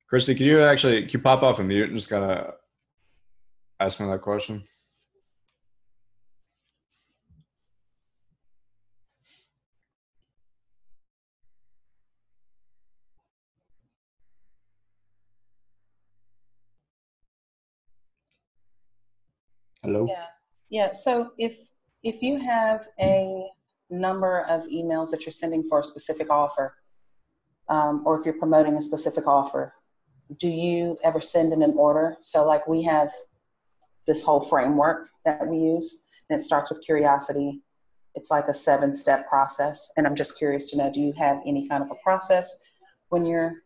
S1: Christy, can you pop off a mute and just kind of ask me that question? Hello?
S2: Yeah. So if you have a number of emails that you're sending for a specific offer, or if you're promoting a specific offer, do you ever send in an order? So like we have this whole framework that we use, and it starts with curiosity. It's like a 7-step process. And I'm just curious to know, do you have any kind of a process when you're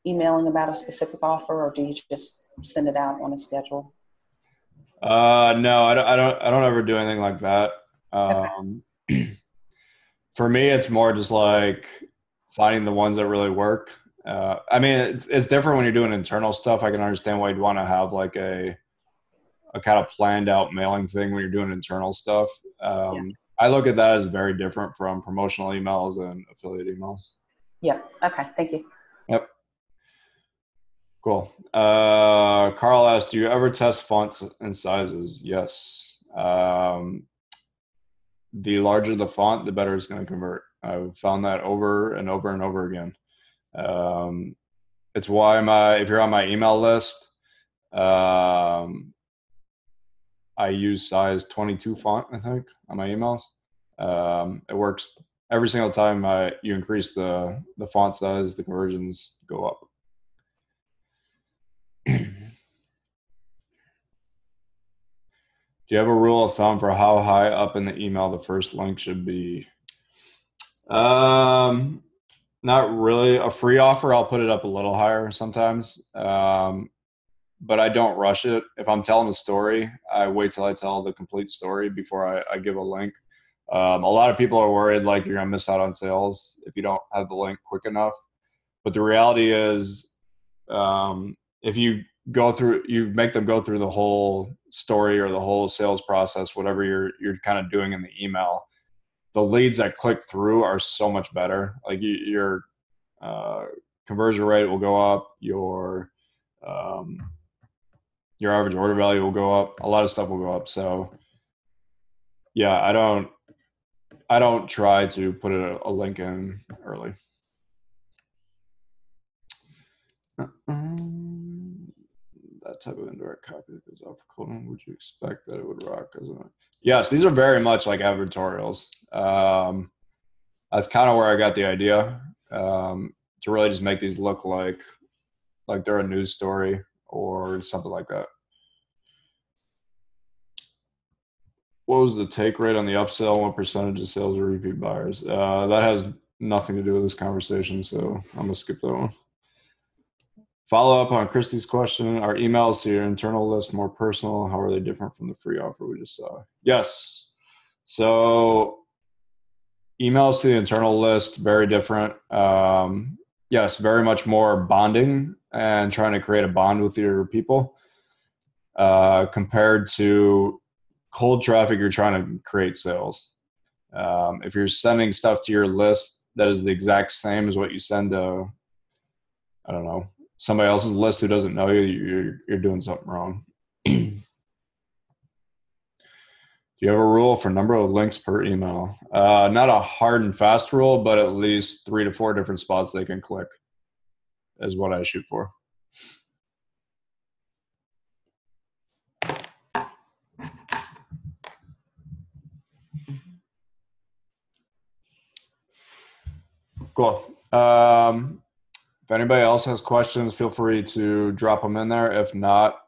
S2: emailing about a specific offer, or do you just send it out on a schedule?
S1: No, I don't ever do anything like that. For me, it's more just like finding the ones that really work. I mean, it's different when you're doing internal stuff. I can understand why you'd want to have like a kind of planned out mailing thing when you're doing internal stuff.
S2: Yeah.
S1: I look at that as very different from promotional emails and affiliate emails.
S2: Yeah. Okay. Thank you.
S1: Yep. Cool. Carl asked, do you ever test fonts and sizes? Yes. The larger the font, the better it's going to convert. I've found that over and over and over again. It's why if you're on my email list, I use size 22 font, I think, on my emails. It works every single time you increase the font size, the conversions go up. Do you have a rule of thumb for how high up in the email the first link should be? Not really. A free offer, I'll put it up a little higher sometimes, but I don't rush it. If I'm telling a story, I wait till I tell the complete story before I give a link. A lot of people are worried like you're gonna miss out on sales if you don't have the link quick enough. But the reality is, if you make them go through the whole story or the whole sales process, whatever you're kind of doing in the email, the leads that click through are so much better. Like your uh, conversion rate will go up, um, your average order value will go up, a lot of stuff will go up. So yeah, I don't try to put a link in early. That type of indirect copy that goes off for coding, would you expect that it would rock? Yes, these are very much like advertorials. That's kind of where I got the idea, to really just make these look like they're a news story or something like that. What was the take rate on the upsell? What percentage of sales are repeat buyers? That has nothing to do with this conversation, so I'm gonna skip that one. Follow up on Christy's question: are emails to your internal list more personal? How are they different from the free offer we just saw? Yes. So emails to the internal list, very different. Yes, very much more bonding and trying to create a bond with your people, compared to cold traffic. You're trying to create sales. If you're sending stuff to your list that is the exact same as what you send to, I don't know, somebody else's list who doesn't know you, you're doing something wrong. Do you have a rule for number of links per email? Not a hard and fast rule, but at least 3 to 4 different spots they can click is what I shoot for. Cool. If anybody else has questions, feel free to drop them in there. If not,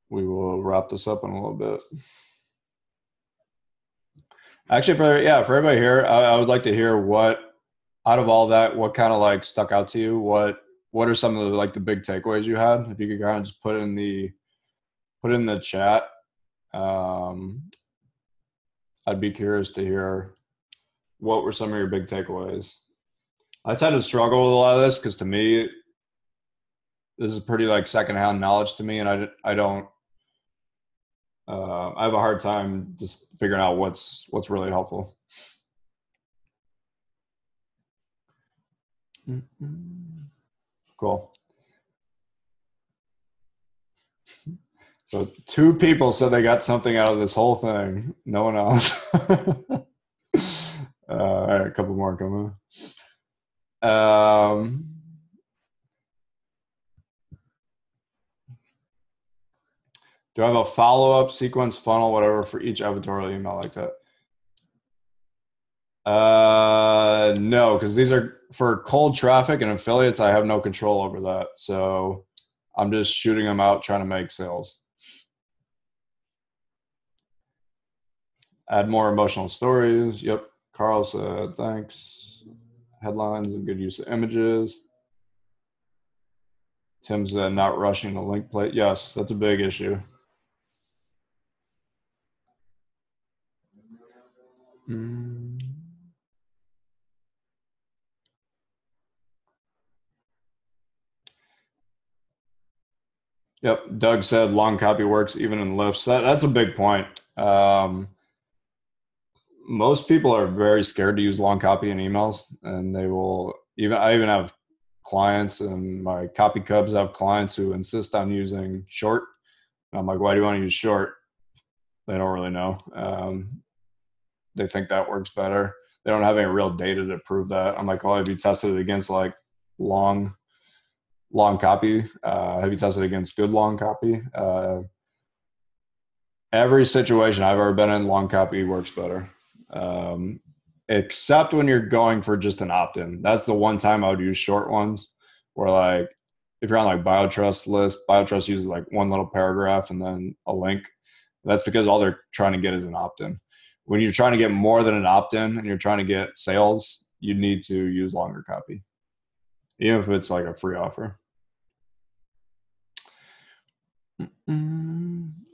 S1: we will wrap this up in a little bit. Actually, for everybody here, I would like to hear what, out of all that, what kind of like stuck out to you. What are some of the like the big takeaways you had? If you could kind of just put in the chat, I'd be curious to hear what were some of your big takeaways. I tend to struggle with a lot of this because to me, this is pretty like secondhand knowledge to me, and I don't. I have a hard time just figuring out what's really helpful. Cool. So 2 people said they got something out of this whole thing. No one else. All right, a couple more coming. Do I have a follow-up sequence funnel, whatever, for each advertorial email like that? No, because these are for cold traffic and affiliates. I have no control over that. So I'm just shooting them out, trying to make sales. Add more emotional stories. Yep. Carl said, thanks. Headlines and good use of images. Tim said, not rushing the link plate. Yes, that's a big issue. Yep. Doug said long copy works even in lifts. That's a big point. Most people are very scared to use long copy in emails, and they will I even have clients, and my copy cubs have clients who insist on using short. And I'm like, why do you want to use short? They don't really know. They think that works better. They don't have any real data to prove that. I'm like, well, have you tested it against like long copy? Have you tested it against good long copy? Every situation I've ever been in, long copy works better. Except when you're going for just an opt-in. That's the one time I would use short ones, where like if you're on like BioTrust list, BioTrust uses like one little paragraph and then a link. That's because all they're trying to get is an opt-in. When you're trying to get more than an opt-in and you're trying to get sales, you need to use longer copy, even if it's like a free offer.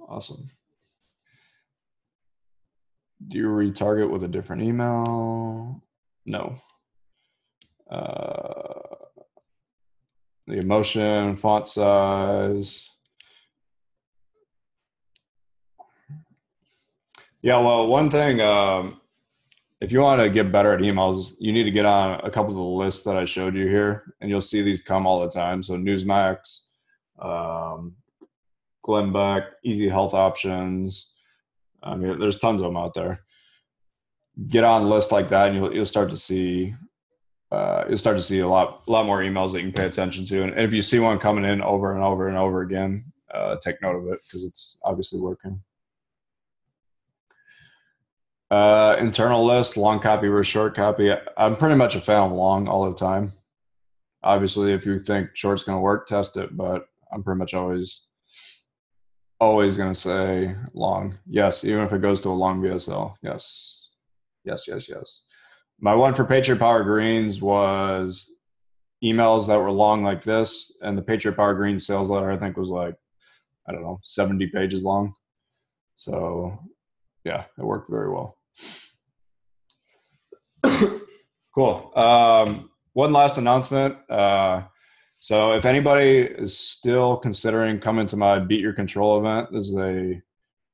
S1: Awesome. Do you retarget with a different email? No. The emotion, font size. Yeah, well, one thing, if you want to get better at emails, you need to get on a couple of the lists that I showed you here, and you'll see these come all the time. So Newsmax, um, Glenn Beck, Easy Health Options. I mean, there's tons of them out there. Get on lists like that, and you'll start to see a lot more emails that you can pay attention to. And if you see one coming in over and over and over again, take note of it because it's obviously working. Internal list, long copy versus short copy. I'm pretty much a fan of long all the time. Obviously, if you think short's going to work, test it. But I'm pretty much always going to say long. Yes, even if it goes to a long VSL. Yes, yes, yes, yes. My one for Patriot Power Greens was emails that were long like this, and the Patriot Power Greens sales letter I think was like, I don't know, 70 pages long. So yeah, it worked very well. Cool. One last announcement. So if anybody is still considering coming to my Beat Your Control event, this is a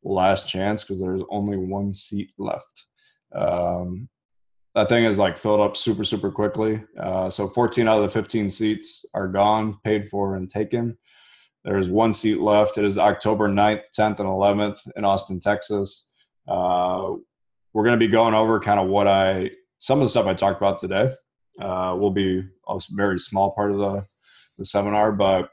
S1: last chance because there's only one seat left. That thing is like filled up super, super quickly. So 14 out of the 15 seats are gone, paid for, and taken. There's one seat left. It is October 9th, 10th, and 11th in Austin, Texas. We're going to be going over kind of some of the stuff I talked about today. Will be a very small part of the seminar, but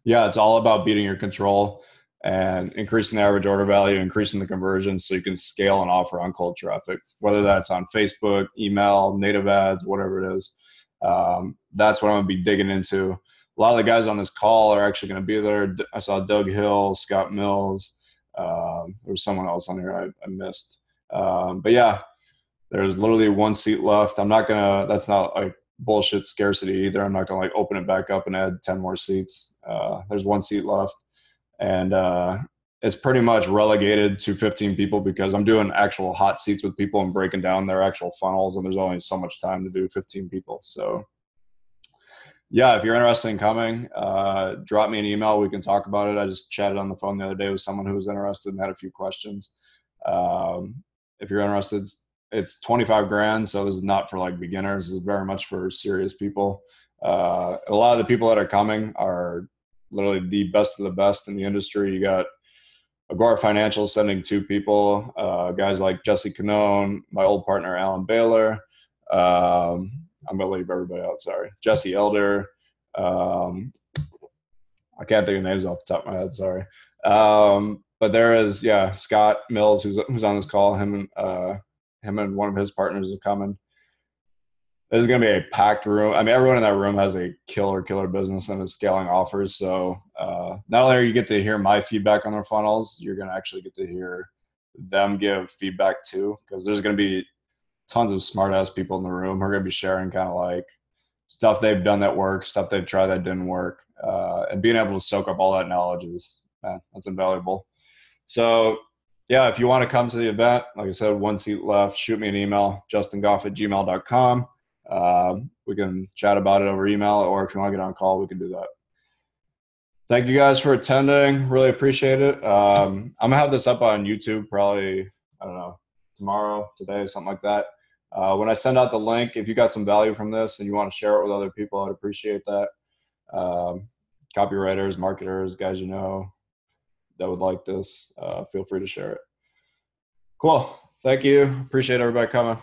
S1: yeah, it's all about beating your control and increasing the average order value, increasing the conversion so you can scale an offer on cold traffic, whether that's on Facebook, email, native ads, whatever it is. That's what I'm going to be digging into. A lot of the guys on this call are actually going to be there. I saw Doug Hill, Scott Mills. There was someone else on here I missed. But yeah, there's literally one seat left. That's not like bullshit scarcity either. I'm not going to like open it back up and add 10 more seats. There's one seat left. And it's pretty much relegated to 15 people because I'm doing actual hot seats with people and breaking down their actual funnels, and there's only so much time to do 15 people. So yeah, if you're interested in coming, drop me an email. We can talk about it. I just chatted on the phone the other day with someone who was interested and had a few questions. If you're interested, it's 25 grand. So this is not for like beginners. This is very much for serious people. A lot of the people that are coming are literally the best of the best in the industry. You got Agora Financial sending 2 people, guys like Jesse Canone, my old partner, Alan Baylor. I'm going to leave everybody out. Sorry. Jesse Elder. I can't think of names off the top of my head. Sorry. But there is, Scott Mills, who's on this call. Him and one of his partners are coming. This is going to be a packed room. I mean, everyone in that room has a killer business and is scaling offers. So not only are you get to hear my feedback on their funnels, you're going to actually get to hear them give feedback too, because there's going to be tons of smart ass people in the room who are going to be sharing kind of like stuff they've done that works, stuff they've tried that didn't work, and being able to soak up all that knowledge that's invaluable. So yeah, if you want to come to the event, like I said, one seat left, shoot me an email, justingoff@gmail.com. We can chat about it over email, or if you want to get on call, we can do that. Thank you guys for attending. Really appreciate it. I'm going to have this up on YouTube probably, I don't know, tomorrow, today, something like that. When I send out the link, if you got some value from this and you want to share it with other people, I'd appreciate that. Copywriters, marketers, guys you know that would like this, feel free to share it. Cool. Thank you. Appreciate everybody coming.